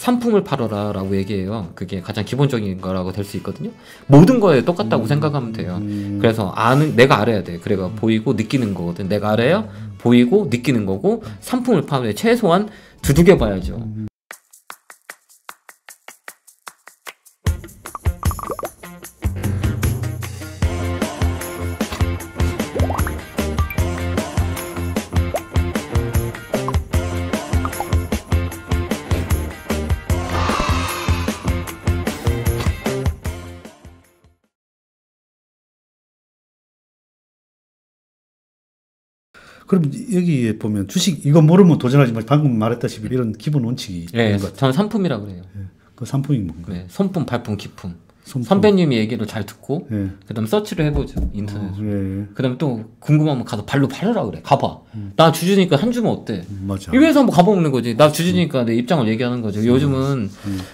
상품을 팔아라 라고 얘기해요. 그게 가장 기본적인 거라고 될 수 있거든요. 모든 거에 똑같다고 생각하면 돼요. 그래서 내가 알아야 돼. 그래가 보이고 느끼는 거거든. 내가 알아야 보이고 느끼는 거고, 상품을 파는데 최소한 두들겨 봐야죠. 그럼 여기에 보면 주식 이거 모르면 도전하지 마. 방금 말했다시피 이런 기본 원칙이 네, 저는 상품이라고 그래요. 네. 그 상품이 뭔가요? 네, 손품, 발품, 기품. 선배님이 얘기를 잘 듣고, 그다음 서치를 해보죠, 인터넷으로. 그다음 또 궁금하면 가서 발로 팔으라 그래. 가봐. 나 주주니까 한 주면 어때? 맞아. 이 회사 한번 가보는 거지. 나 주주니까 내 입장을 얘기하는 거죠. 요즘은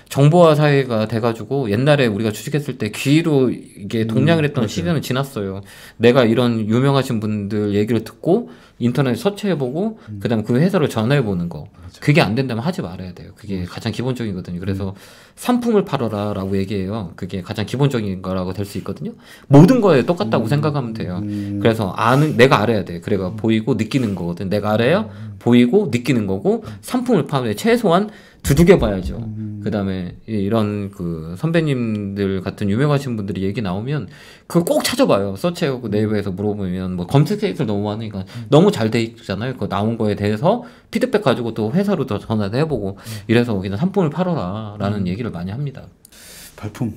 정보화 사회가 돼가지고, 옛날에 우리가 주식했을 때 귀로 이게 동냥을 했던 시간은 지났어요. 내가 이런 유명하신 분들 얘기를 듣고 인터넷 서치해보고, 그다음 그 회사를 전화해보는 거. 그게 안 된다면 하지 말아야 돼요. 그게 가장 기본적이거든요. 그래서 상품을 팔아라 라고 얘기해요. 그게 가장 기본적인 거라고 될 수 있거든요. 모든 거에 똑같다고 생각하면 돼요. 그래서 내가 알아야 돼. 그래가 보이고 느끼는 거거든. 내가 알아야 보이고 느끼는 거고, 상품을 파는데 최소한 두들겨 봐야죠. 그 다음에 이런 그 선배님들 같은 유명하신 분들이 얘기 나오면 그걸 꼭 찾아봐요. 서치하고 네이버에서 물어보면 뭐 검색 사이트를 너무 많으니까 너무 잘 돼 있잖아요. 그 나온 거에 대해서 피드백 가지고 또 회사로 더 전화도 해보고, 이래서 그냥 상품을 팔아라 라는 얘기를 많이 합니다.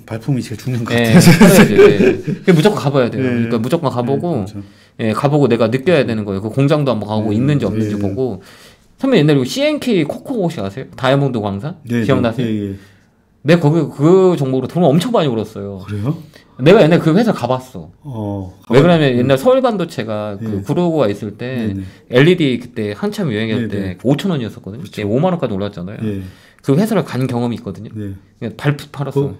발품이 제일 중요한 것 같아요. 네. 무조건 가봐야 돼요. 그러니까 무조건 가보고, 가보고 내가 느껴야 되는 거예요. 그 공장도 한번 가고 있는지 없는지 보고. 선배 옛날에 CNK 코코 혹시 아세요? 다이아몬드 광산? 기억나세요? 내가 거기 그 정보로 돈을 엄청 많이 벌었어요. 그래요? 내가 옛날에 그 회사 가봤어. 왜 그러냐면 옛날 서울반도체가 그 구로구가 있을 때 LED 그때 한참 유행할 때 5,000원이었었거든요. 그렇죠. 5만 원까지 올랐잖아요. 그 회사를 간 경험이 있거든요. 발품 팔았어.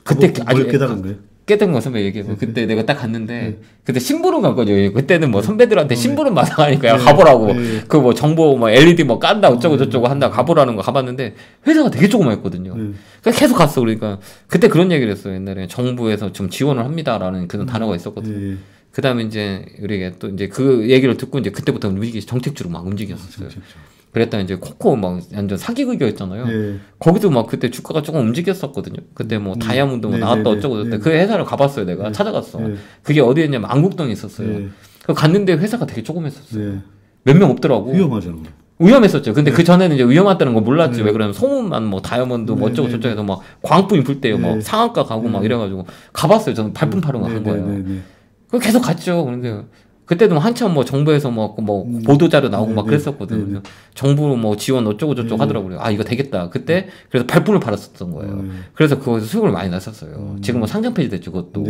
그때 아주 깨달은 거예요? 깨닫은 거 선배 얘기해서 그때 내가 딱 갔는데 그때 심부름 갔거든요. 그때는 뭐 선배들한테 심부름 마상하니까 가보라고 그 뭐 정보 뭐 LED 뭐 깐다 어쩌고 저쩌고 한다 가보라는 거 가봤는데 회사가 되게 조그맣거든요. 그러니까 계속 갔어. 그러니까 그때 그런 얘기를 했어요. 옛날에 정부에서 좀 지원을 합니다라는 그런 단어가 있었거든요. 그 다음에 이제 우리가 또 이제 그 얘기를 듣고 이제 그때부터 정책주로 막 움직였었어요. 그랬다 이제 코코 막 완전 사기극이었잖아요. 거기도 막 그때 주가가 조금 움직였었거든요. 그때 뭐 다이아몬드 뭐 나왔다 어쩌고 저쩌고 그 회사를 가봤어요. 내가 찾아갔어. 그게 어디였냐면 안국동에 있었어요. 갔는데 회사가 되게 조그맸었어요. 몇 명 없더라고. 위험하잖아. 위험했었죠. 근데 그 전에는 이제 위험하다는 거 몰랐지. 왜 그러면 소문만 뭐 다이아몬드 뭐 어쩌고 저쩌고 해서 막 광분이 불 때요. 막 상한가 가고 막 이래가지고 가봤어요. 저는 발품 파는 거 한 거예요. 그 계속 갔죠. 그런데 그때도 한참 뭐 정부에서 뭐 보도자료 나오고 막 그랬었거든요. 정부 뭐 지원 어쩌고 저쩌고 하더라고요. 아, 이거 되겠다. 그때 그래서 발품을 팔았었던 거예요. 그래서 그거에서 수익을 많이 났었어요. 지금 뭐 상장 폐지 됐죠, 그것도.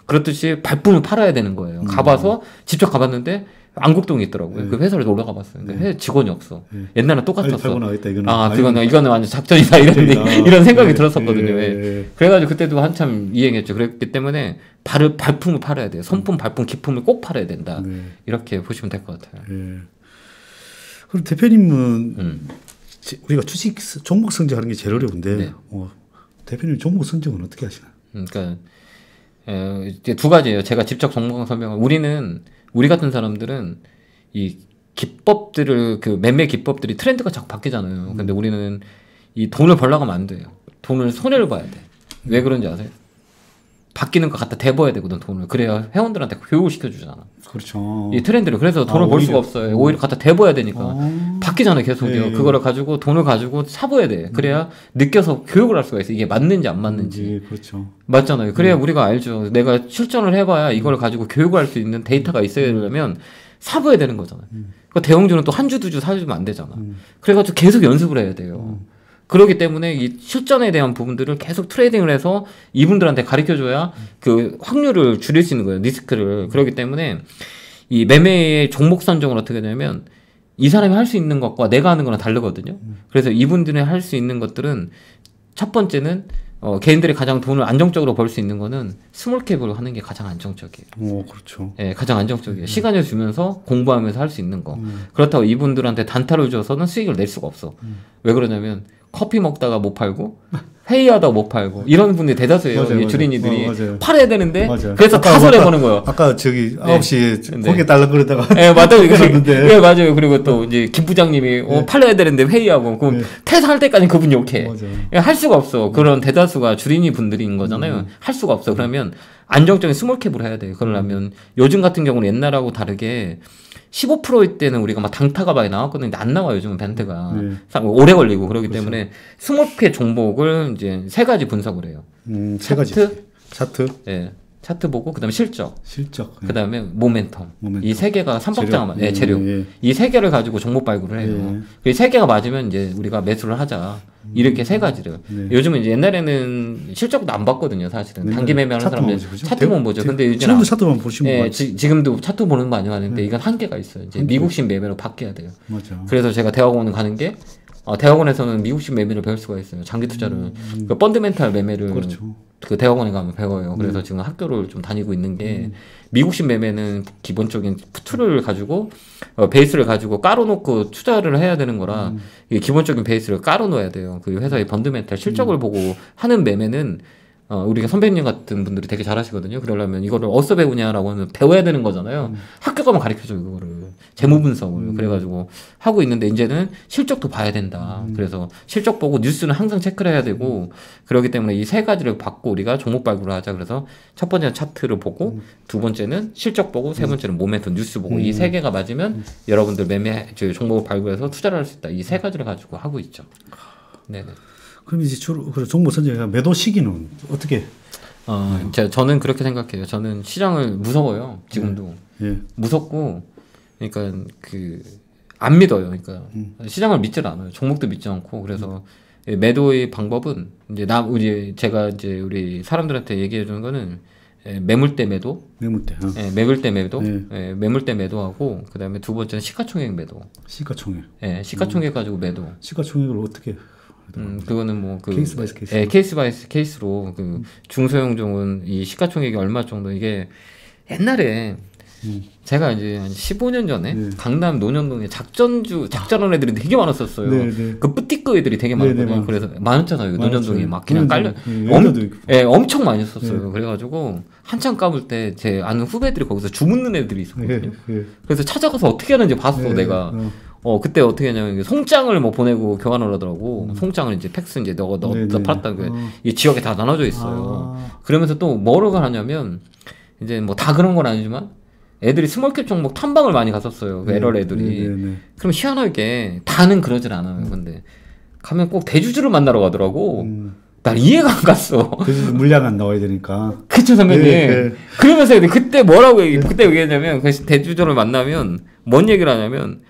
그렇듯이 발품을 팔아야 되는 거예요. 가봐서 직접 가봤는데 안국동에 있더라고요. 그 회사를 놀러 가봤어요. 근데 회사 직원이 없어. 옛날에는 똑같았어. 이거는 완전 작전이다 이런 생각이 들었었거든요. 그래가지고 그때도 한참 이행했죠. 그랬기 때문에 발품을 팔아야 돼요. 손품, 발품, 기품을 꼭 팔아야 된다. 이렇게 보시면 될 것 같아요. 그럼 대표님은 우리가 주식 종목 선정하는 게 제일 어려운데 대표님 종목 선정은 어떻게 하시나요? 그러니까 이제 두 가지예요. 제가 직접 종목 설명을 우리 같은 사람들은 이 기법들을 그 매매 기법들이 트렌드가 자꾸 바뀌잖아요. 근데 우리는 이 돈을 벌려고 하면 안 돼요. 돈을 손해를 봐야 돼. 왜 그런지 아세요? 바뀌는 거 갖다 대봐야 되거든, 돈을. 그래야 회원들한테 교육을 시켜주잖아. 그렇죠. 이 트렌드를. 그래서 돈을 벌 수가 없어요. 오히려 갖다 대봐야 되니까. 바뀌잖아요, 계속요. 그거를 가지고, 돈을 가지고 사봐야 돼. 그래야 느껴서 교육을 할 수가 있어. 이게 맞는지 안 맞는지. 그렇죠. 맞잖아요. 그래야 우리가 알죠. 내가 실전을 해봐야 이걸 가지고 교육을 할 수 있는 데이터가 있어야 되려면 사봐야 되는 거잖아요. 그 대형주는 또 한 주, 두 주 사주면 안 되잖아. 그래가지고 계속 연습을 해야 돼요. 그렇기 때문에 이 실전에 대한 부분들을 계속 트레이딩을 해서 이분들한테 가르쳐줘야 그 확률을 줄일 수 있는 거예요. 리스크를. 그렇기 때문에 이 매매의 종목 선정을 어떻게 되냐면 이 사람이 할 수 있는 것과 내가 하는 거랑 다르거든요. 그래서 이분들이 할 수 있는 것들은 첫 번째는 개인들이 가장 돈을 안정적으로 벌 수 있는 거는 스몰캡으로 하는 게 가장 안정적이에요. 그렇죠. 예, 가장 안정적이에요. 시간을 주면서 공부하면서 할 수 있는 거. 그렇다고 이분들한테 단타를 줘서는 수익을 낼 수가 없어. 왜 그러냐면 커피 먹다가 못 팔고 회의하다 못 팔고 이런 분들이 대다수예요. 맞아요, 주린이들이 맞아요. 팔아야 되는데 맞아요. 그래서 타설해 보는 거예요. 아까 저기 9시에 네. 고개 달라 그러다가 네, 맞아요. 그랬는데. 맞아요. 그리고 또 이제 김 부장님이 팔려야 되는데 회의하고 그럼 퇴사할 때까지 그분 욕해. 할 수가 없어. 그런 대다수가 주린이 분들인 거잖아요. 할 수가 없어. 그러면 안정적인 스몰캡을 해야 돼요. 그러려면 요즘 같은 경우는 옛날하고 다르게 15%일 때는 우리가 막 단타가 많이 나왔거든요. 근데 안 나와요. 요즘은 밴드가. 오래 걸리고 그러기 그렇죠. 때문에 스몰캡 종목을 이제 3가지 분석을 해요. 3가지. 차트. 예. 차트 보고 그다음에 실적. 예. 그다음에 모멘텀. 이 3개가 삼박자가 재료. 이 3개를 가지고 종목 발굴을 해요. 이 3개가 맞으면 이제 우리가 매수를 하자. 이렇게 3가지를. 요즘은 이제 옛날에는 실적도 안 봤거든요, 사실은. 단기 매매하는 사람들 차트만 보죠. 근데 이제 지금도 차트만 보시면 지금도 차트 보는 거 많이 하는데 이건 한계가 있어요. 이제 미국식 매매로 바뀌어야 돼요. 맞아. 그래서 제가 대학원을 가는 게 대학원에서는 미국식 매매를 배울 수가 있어요. 장기 투자를. 그 펀드멘탈 매매를 그렇죠. 그 대학원에 가면 배워요. 그래서 지금 학교를 좀 다니고 있는 게 미국식 매매는 기본적인 툴을 가지고 베이스를 가지고 깔아놓고 투자를 해야 되는 거라 이게 기본적인 베이스를 깔아놓아야 돼요. 그 회사의 펀드멘탈 실적을 보고 하는 매매는 우리가 선배님 같은 분들이 되게 잘하시거든요. 그러려면 이거를 어디서 배우냐라고 하면 배워야 되는 거잖아요. 학교 가면 가르쳐줘요, 그거를. 재무 분석을. 그래가지고 하고 있는데 이제는 실적도 봐야 된다. 그래서 실적 보고 뉴스는 항상 체크를 해야 되고 그렇기 때문에 이 3가지를 받고 우리가 종목 발굴을 하자. 그래서 첫 번째는 차트를 보고 두 번째는 실적 보고 세 번째는 모멘텀 뉴스 보고 이 3개가 맞으면 여러분들 종목을 발굴해서 투자를 할 수 있다. 이 3가지를 가지고 하고 있죠. 네네. 그럼 이제 주로 종목 선정이가 매도 시기는 어떻게? 저는 그렇게 생각해요. 저는 시장을 무서워요. 지금도 무섭고, 그러니까 안 믿어요. 그러니까 시장을 믿질 않아요. 종목도 믿지 않고 그래서 매도의 방법은 이제 제가 이제 우리 사람들한테 얘기해 주는 거는 매물대 매도, 매물대 매도, 매물대 매도하고 그다음에 두 번째는 시가총액 매도. 시가총액. 시가총액 가지고 매도. 시가총액을 어떻게? 그거는 뭐 케이스 바이 케이스. 케이스 바이 케이스로 중소형종은 이 시가총액이 얼마 정도 이게 옛날에 제가 이제 한 15년 전에 강남 논현동에 작전하는 애들이 되게 많았었어요. 그 뿌띠꺼 애들이 되게 많았거든요. 그래서 많았잖아요. 논현동에 막 그냥 깔려 엄청 많이 썼어요. 그래가지고 한참 까불 때 제 아는 후배들이 거기서 주묻는 애들이 있었거든요. 그래서 찾아가서 어떻게 하는지 봤어 내가. 그때 어떻게 했냐면 송장을 뭐 보내고 교환을 하더라고. 송장을 이제 팩스 이제 너가 팔았다는 게 이 지역에 다 나눠져 있어요. 그러면서 또 뭐를 하냐면 이제 뭐 다 그런 건 아니지만 애들이 스몰캡 종목 탐방을 많이 갔었어요. 그 LR 애들이. 그럼 희한하게 다는 그러질 않아요. 근데 가면 꼭 대주주를 만나러 가더라고. 난 이해가 안 갔어. 물량 안 나와야 되니까. 그쵸, 선배님. 그러면서 그때 뭐라고 그때 얘기했냐면 그 대주주를 만나면 뭔 얘기를 하냐면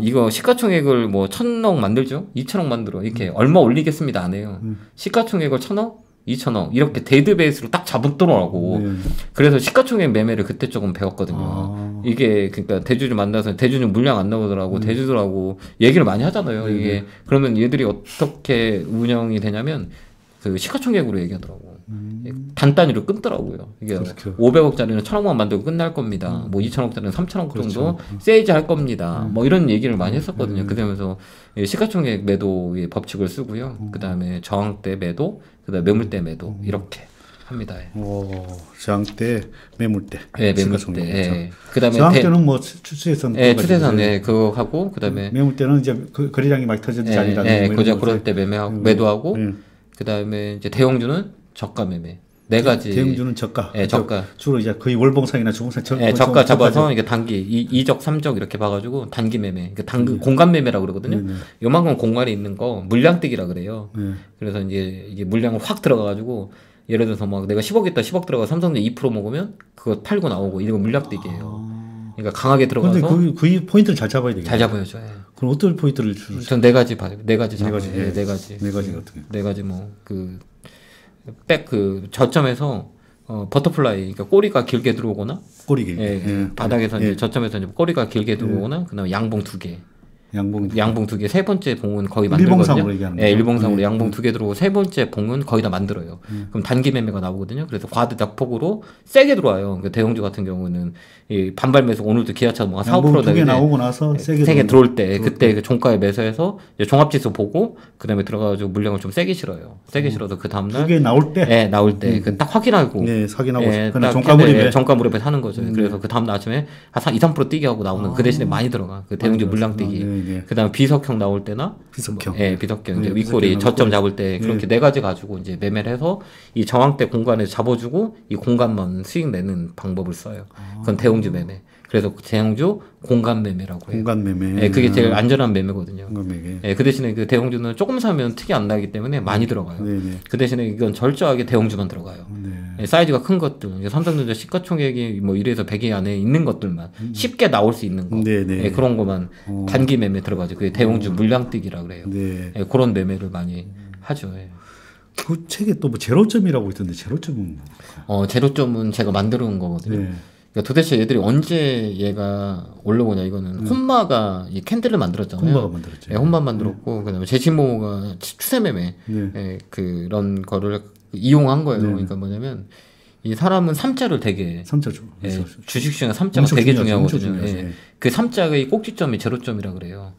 이거 시가총액을 뭐 1,000억 만들죠? 2,000억 만들어. 이렇게 얼마 올리겠습니다. 안 해요. 시가총액을 1,000억? 2,000억. 이렇게 데이터베이스로 딱 잡았더라고. 그래서 시가총액 매매를 그때 조금 배웠거든요. 이게 그러니까 대주주 만나서 대주주 물량 안 나오더라고. 대주주라고 얘기를 많이 하잖아요. 이게 그러면 얘들이 어떻게 운영이 되냐면 그 시가총액으로 얘기하더라고. 단단위로 끊더라고요. 이게 그렇죠. 500억짜리는 1,000억만 만들고 끝날 겁니다. 뭐 2,000억짜리는 3,000억 그렇죠. 정도 세이지 할 겁니다. 뭐 이런 얘기를 많이 했었거든요. 그러면서 시가총액 매도의 법칙을 쓰고요. 그 다음에 저항대 매도, 그 다음에 매물대 매도 이렇게 합니다. 저항대, 매물대. 네, 매물대. 그다음에 저항대는 뭐 추세선. 추세선 그거 하고 그다음에 매물대는 이제 그 거래량이 막 터지지 않으라. 그죠. 그럴 때 매도하고. 그 다음에 이제 대형주는 저가 매매. 4가지. 대형주는 저가. 저가. 주로 이제 거의 월봉상이나 주봉상. 저가 잡아서 이게 단기 2적, 3적 이렇게 봐가지고 단기 매매. 그러니까 공간 매매라고 그러거든요. 요만큼 공간이 있는 거 물량뜨기라 그래요. 그래서 이게 물량을 확 들어가가지고 예를 들어서 막 내가 10억 있다 10억 들어가 삼성전자 2% 먹으면 그거 팔고 나오고 이런 거 물량뜨기예요. 그러니까 강하게 들어가서. 근데 그 포인트를 잘 잡아야 되겠네. 잘 잡아야죠. 그럼 어떤 포인트를 주세요? 전 4가지 봐요. 4가지 잡아요. 4가지. 4가지 어떻게? 4가지 뭐 저점에서 버터플라이, 그러니까 꼬리가 길게 들어오거나, 꼬리 길게. 바닥에서 이제 저점에서 이제 꼬리가 길게 들어오거나, 그다음에 양봉 2개. 양봉 두 개, 세 번째 봉은 거의 만들거든요. 일봉상으로 얘기하는 거죠. 네, 일봉상으로 양봉 두 개 들어오고 세 번째 봉은 거의 다 만들어요. 그럼 단기 매매가 나오거든요. 그래서 과대 낙폭으로 세게 들어와요. 그러니까 대형주 같은 경우는 이 반발 매수 오늘도 기아차 뭐 4~5% 두개 나오고 나서 세게 들어올 때 그때 그 종가에 매수해서 종합지수 보고 그다음에 들어가가지고 물량을 좀 세게 실어요. 세게 실어서 그 다음날 두 개 나올 때, 네, 나올 때 딱 확인하고, 네, 확인하고, 딱 종가 무렵에 사는 거죠. 그래서 그 다음날 아침에 한 2~3% 뛰게 하고 나오는 그 대신에 많이 들어가. 그 대형주 물량 뛰기. 그다음에 비석형 나올 때나 비석형, 비석형 이제 윗꼬리 저점 잡을 때 그렇게 네 가지 가지고 이제 매매를 해서 이 저항대 공간에 잡아주고 이 공간만 수익 내는 방법을 써요. 그건 대형주 매매. 그래서 대형주 공간 매매라고 해요. 공간 매매. 네, 그게 제일 안전한 매매거든요. 공간 매매. 네, 그 대신에 그 대형주는 조금 사면 특이 안 나기 때문에 많이 들어가요. 네네. 그 대신에 이건 철저하게 대형주만 들어가요. 네, 사이즈가 큰 것들, 삼성전자 시가총액이 뭐 1에서 100위 안에 있는 것들만 쉽게 나올 수 있는 거, 네, 그런 것만 단기 매매 들어가죠. 그게 대형주 물량뛰기라 그래요. 네, 그런 매매를 많이 하죠. 예. 그 책에 또 뭐 제로점이라고 있던데 제로점은? 제로점은 제가 만들어 온 거거든요. 네. 그러니까 도대체 얘들이 언제 얘가 올라오냐 이거는 혼마가 이 캔들을 만들었잖아요. 혼마가 만들었죠. 네, 혼마 만들었고 그다음에 제시모가 추세 매매 그런 거를 이용한 거예요. 그러니까 뭐냐면 이 사람은 삼자를 되게 삼자죠. 주식시장 삼자가 되게 중요하거든요. 그 삼자의 꼭지점이 제로점이라 그래요.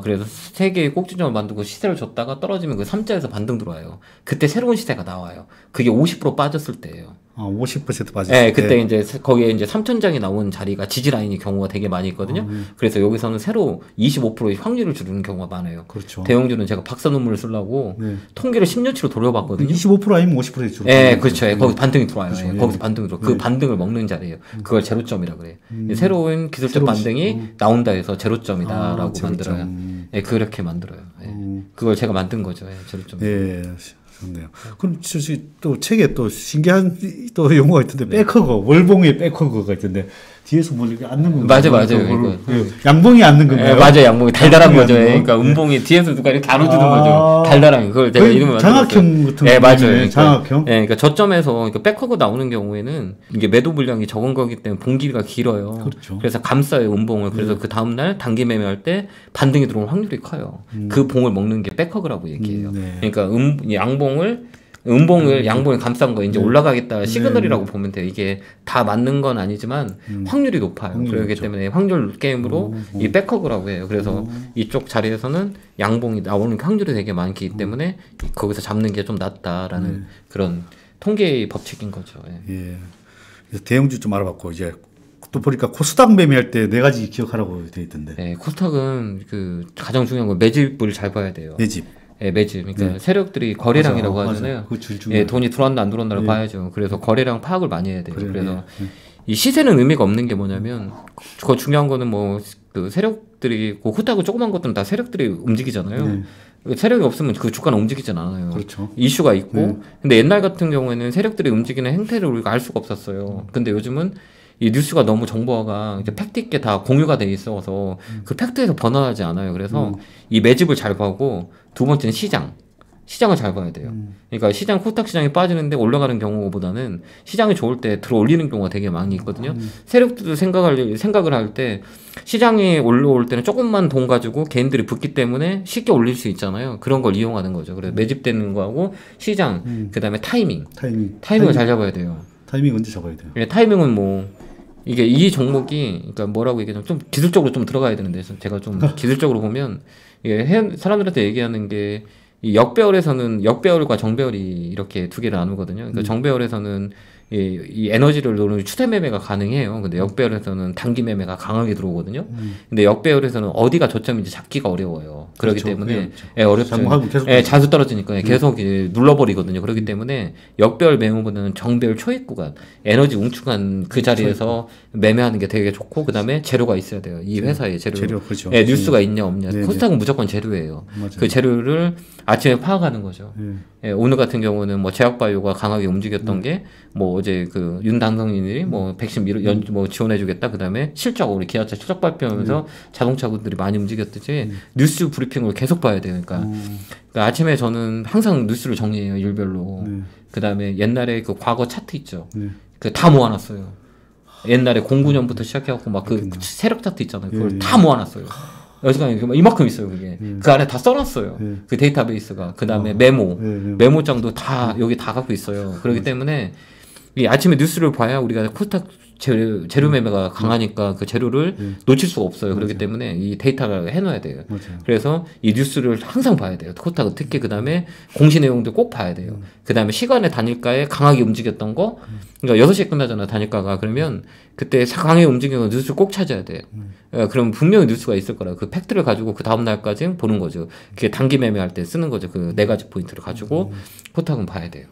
그래서 세 개의 꼭지점을 만들고 시세를 줬다가 떨어지면 그 삼자에서 반등 들어와요. 그때 새로운 시세가 나와요. 그게 50% 빠졌을 때예요. 50% 빠졌을 때. 그때 이제 거기에 이제 3천장이 나온 자리가 지지라인이 경우가 되게 많이 있거든요. 그래서 여기서는 새로 25%의 확률을 주는 경우가 많아요. 그렇죠. 대형주는 제가 박사 논문을 쓰려고 통계를 10년치로 돌려봤거든요. 25% 아니면 50%에 주로. 네, 그렇죠. 거기 반등이 들어와요. 그렇죠. 거기서 반등이 들어. 그 반등을 먹는 자리예요. 그걸 제로점이라 그래요. 새로운 기술적 반등이 나온다 해서 제로점이다라고 만들어요. 네, 그렇게 만들어요. 그걸 제가 만든 거죠. 제로점. 네. 좋네요. 그럼 또 책에 또 신기한 또 용어가 있던데 백허거, 월봉의 백허거가 있던데 뒤에서 뭘 이렇게 앉는 건가요? 맞아요. 양봉이 앉는 건가요? 맞아요. 양봉이 달달한 거죠. 그러니까 음봉이 뒤에서 누가 이렇게 안아주는 거죠. 달달한 그걸 제가 이름을 장학형 같은 네, 맞아요. 그러니까, 장학형. 네, 그러니까 저점에서 그러니까 백허거 나오는 경우에는 이게 매도 물량이 적은 거기 때문에 봉기가 길어요. 그렇죠. 그래서 감싸요 음봉을. 그래서 그 다음 날 단기 매매할 때 반등이 들어올 확률이 커요. 그 봉을 먹는 게 백허거라고 얘기해요. 그러니까 음봉을 양봉에 감싼 거 이제 올라가겠다 시그널이라고 보면 돼요. 이게 다 맞는 건 아니지만 확률이 높아요. 그렇기 때문에 확률 게임으로 이 백허그라고 해요. 그래서 이쪽 자리에서는 양봉이 나오는 확률이 되게 많기 때문에 거기서 잡는 게 좀 낫다라는 그런 통계의 법칙인 거죠. 예. 그래서 대형주 좀 알아봤고 이제 또 보니까 코스닥 매매할 때 4가지 기억하라고 돼 있던데. 네, 코스닥은 그 가장 중요한 건 매집을 잘 봐야 돼요. 매집. 매집. 그러니까 세력들이 거래량이라고 하잖아요. 돈이 들어왔나 안 들어왔나를 봐야죠. 그래서 거래량 파악을 많이 해야 돼요. 그래서 이 시세는 의미가 없는 게 뭐냐면 그 중요한 거는 뭐 그 세력들이 그 후타고 조그만 것들은 다 세력들이 움직이잖아요. 세력이 없으면 그 주가는 움직이진 않아요. 그렇죠. 이슈가 있고. 근데 옛날 같은 경우에는 세력들이 움직이는 행태를 우리가 알 수가 없었어요. 근데 요즘은 이 뉴스가 너무 정보화가 이제 팩트 있게 다 공유가 돼 있어서 그 팩트에서 번안하지 않아요. 그래서 이 매집을 잘 보고 두 번째는 시장을 잘 봐야 돼요. 그러니까 시장 코스닥 시장이 빠지는데 올라가는 경우보다는 시장이 좋을 때 들어 올리는 경우가 되게 많이 있거든요. 세력들도 생각을 할 때 시장이 올라올 때는 조금만 돈 가지고 개인들이 붙기 때문에 쉽게 올릴 수 있잖아요. 그런 걸 이용하는 거죠. 그래서 매집되는 거하고 시장, 그다음에 타이밍을 잘 잡아야 돼요. 타이밍 언제 잡아야 돼요? 타이밍은 뭐 이게 이 종목이 그러니까 뭐라고 얘기하면 좀 기술적으로 좀 들어가야 되는데 제가 좀 기술적으로 보면 이게 사람들한테 얘기하는 게 이 역배열과 정배열이 이렇게 두 개를 나누거든요. 그러니까 정배열에서는 이 에너지를 노리는 추세 매매가 가능해요. 근데 역배열에서는 단기 매매가 강하게 들어오거든요. 근데 역배열에서는 어디가 저점인지 잡기가 어려워요. 그렇기 때문에 어렵죠. 자주 떨어지니까 계속 눌러버리거든요. 그렇기 때문에 역배열 매매보다는 정배열 초입 구간, 에너지 웅축한 그 자리에서 매매하는 게 되게 좋고, 그 다음에 재료가 있어야 돼요. 이 회사에 재료 그렇죠. 뉴스가 있냐 없냐. 코스닥은 무조건 재료예요. 맞아요. 그 재료를 아침에 파악하는 거죠. 오늘 같은 경우는 뭐 제약바이오가 강하게 움직였던 게 뭐 어제 그 윤당성인이 뭐 백신 뭐 지원해주겠다. 그 다음에 실적 우리 기아차 실적 발표하면서 자동차군들이 많이 움직였듯이 뉴스 브리핑을 계속 봐야 돼요. 그러니까 아침에 저는 항상 뉴스를 정리해요. 일별로. 그 다음에 옛날에 그 과거 차트 있죠. 그 다 모아놨어요. 옛날에 09년부터 시작해갖고 막 그 세력 차트 있잖아요. 그걸 다 모아놨어요. 여기까지 이만큼 있어요. 그게 그 안에 다 써놨어요. 그 데이터베이스가. 그 다음에 메모장도 다 여기 다 갖고 있어요. 그렇기 때문에 이 아침에 뉴스를 봐야 우리가 코스닥 재료 매매가 강하니까 그 재료를 놓칠 수가 없어요. 그렇기 때문에 이 데이터를 해놔야 돼요. 그래서 이 뉴스를 항상 봐야 돼요. 코스닥은 특히 그 다음에 공시 내용도 꼭 봐야 돼요. 그 다음에 시간에 단일가에 강하게 움직였던 거, 그러니까 6시에 끝나잖아 단일가가. 그러면 그때 강하게 움직이는 거 뉴스를 꼭 찾아야 돼요. 그럼 분명히 뉴스가 있을 거라. 그 팩트를 가지고 그 다음 날까지 보는 거죠. 그게 단기 매매할 때 쓰는 거죠. 그 4가지 포인트를 가지고 코스닥은 봐야 돼요.